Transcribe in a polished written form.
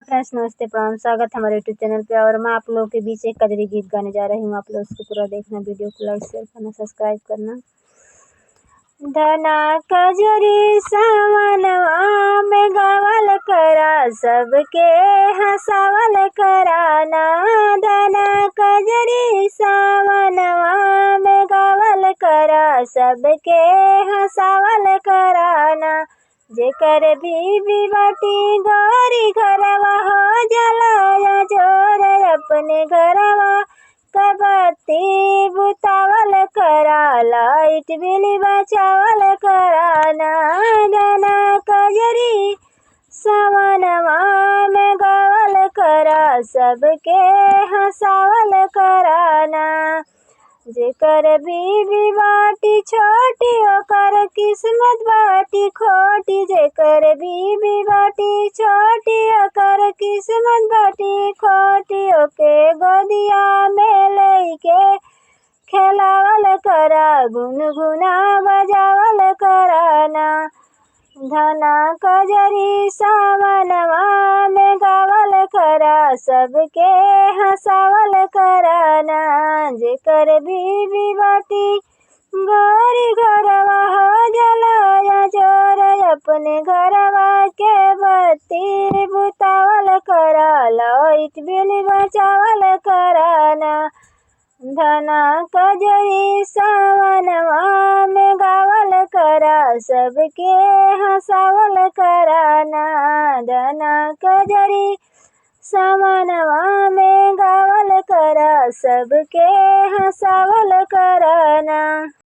Friends नमस्ते प्रणाम, स्वागत है हमारे यूट्यूब चैनल पे। और मैं आप लोगों के बीच एक कजरी गीत गाने जा रही हूँ। आप लोग उसको पूरा देखना, वीडियो को लाइक शेयर करना, सब्सक्राइब करना। धना कजरी सावनवा में गावल करा, सबके हंसावल कराना। धना कजरी सावनवा में गावल करा, सबके हंसावल कराना। जेकर भी बाटी गौरी घरवा हो जलाया जोर अपने घरवा, कबत्ती बुतावल करा, लाइट बिल बचावल कराना। धना कजरी सावनवा में गावल करा, सबके हंसावल कराना। जेकर भी बाटी छोटी ओकर किस्मत बाटी खोटी, जेकर भी बाटी छोटी ओकर किस्मत बाटी खोटी। ओके गोदिया में लेके खेलावल करा, गुनगुना बजावल कराना। धना कजरी सावनवा में गावल करा, सबके हंसावल कराना। जेकर भी बाटी गौरी घरवा हो जलाया जोर अपने घरवा, के बत्ती बुतावल करा, लाइट बिल बचावल कराना। धना कजरी सावनवा में गावल करा, सबके हंसावल कराना। धना कजरी सावनवा में गावल करा, सबके हंसावल कराना।